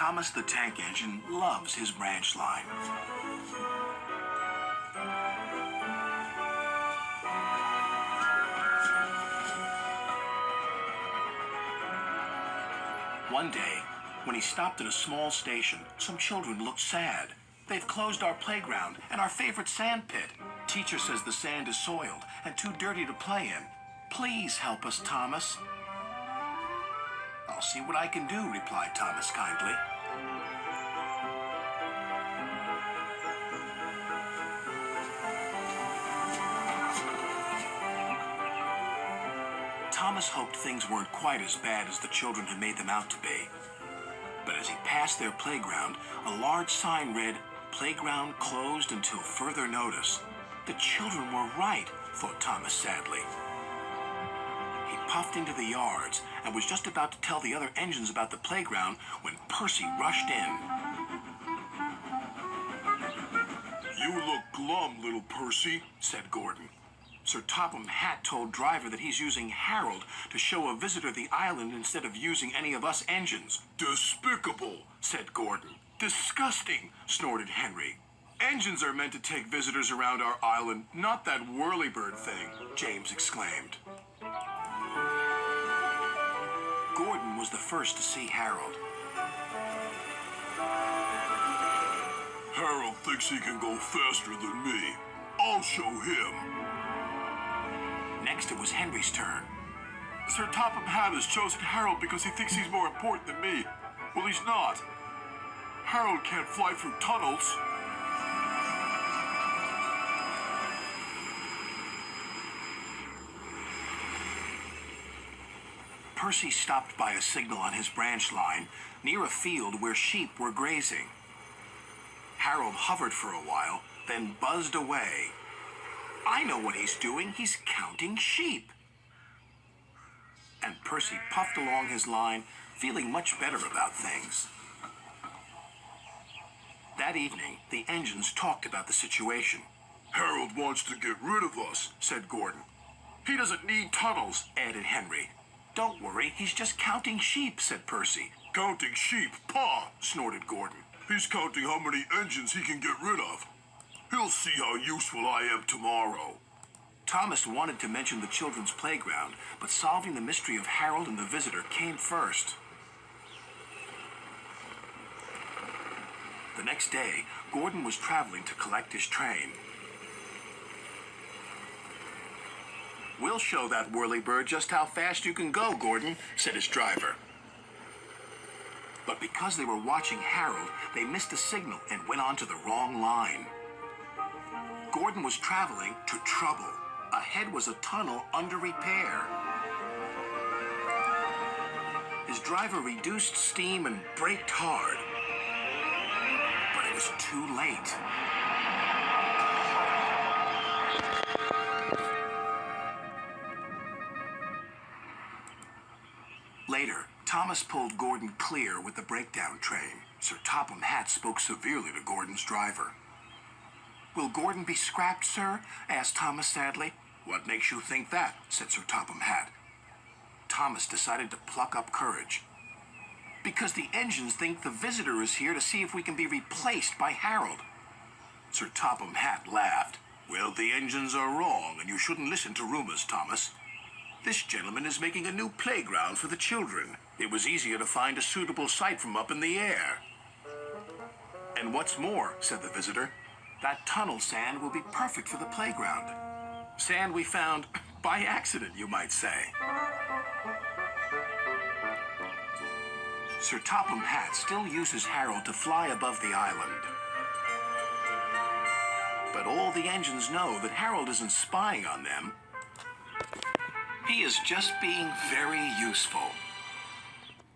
Thomas the Tank Engine loves his branch line. One day, when he stopped at a small station, some children looked sad. They've closed our playground and our favorite sand pit. Teacher says the sand is soiled and too dirty to play in. Please help us, Thomas. I'll see what I can do, replied Thomas kindly. Thomas hoped things weren't quite as bad as the children had made them out to be. But as he passed their playground, a large sign read, "Playground closed until further notice." The children were right, thought Thomas sadly. He puffed into the yards and was just about to tell the other engines about the playground when Percy rushed in. "You look glum, little Percy," said Gordon. Sir Topham Hatt told Driver that he's using Harold to show a visitor the island instead of using any of us engines. "Despicable," said Gordon. "Disgusting," snorted Henry. "Engines are meant to take visitors around our island, not that whirlybird thing," James exclaimed. Gordon was the first to see Harold. "Harold thinks he can go faster than me. I'll show him." Next, it was Henry's turn. "Sir Topham Hatt has chosen Harold because he thinks he's more important than me. Well, he's not. Harold can't fly through tunnels." Percy stopped by a signal on his branch line near a field where sheep were grazing. Harold hovered for a while, then buzzed away. "I know what he's doing. He's counting sheep." And Percy puffed along his line, feeling much better about things. That evening, the engines talked about the situation. "Harold wants to get rid of us," said Gordon. "He doesn't need tunnels," added Henry. "Don't worry, he's just counting sheep," said Percy. "Counting sheep? Pah!" snorted Gordon. "He's counting how many engines he can get rid of. He'll see how useful I am tomorrow." Thomas wanted to mention the children's playground, but solving the mystery of Harold and the visitor came first. The next day, Gordon was traveling to collect his train. "We'll show that whirlybird just how fast you can go, Gordon," said his driver. But because they were watching Harold, they missed a signal and went on to the wrong line. Gordon was traveling to trouble. Ahead was a tunnel under repair. His driver reduced steam and braked hard. But it was too late. Later, Thomas pulled Gordon clear with the breakdown train. Sir Topham Hatt spoke severely to Gordon's driver. "Will Gordon be scrapped, sir?" asked Thomas sadly. "What makes you think that?" said Sir Topham Hatt. Thomas decided to pluck up courage. "Because the engines think the visitor is here to see if we can be replaced by Harold." Sir Topham Hatt laughed. "Well, the engines are wrong, and you shouldn't listen to rumors, Thomas. This gentleman is making a new playground for the children. It was easier to find a suitable site from up in the air." "And what's more," said the visitor, "that tunnel sand will be perfect for the playground. Sand we found by accident, you might say." Sir Topham Hatt still uses Harold to fly above the island. But all the engines know that Harold isn't spying on them. He is just being very useful.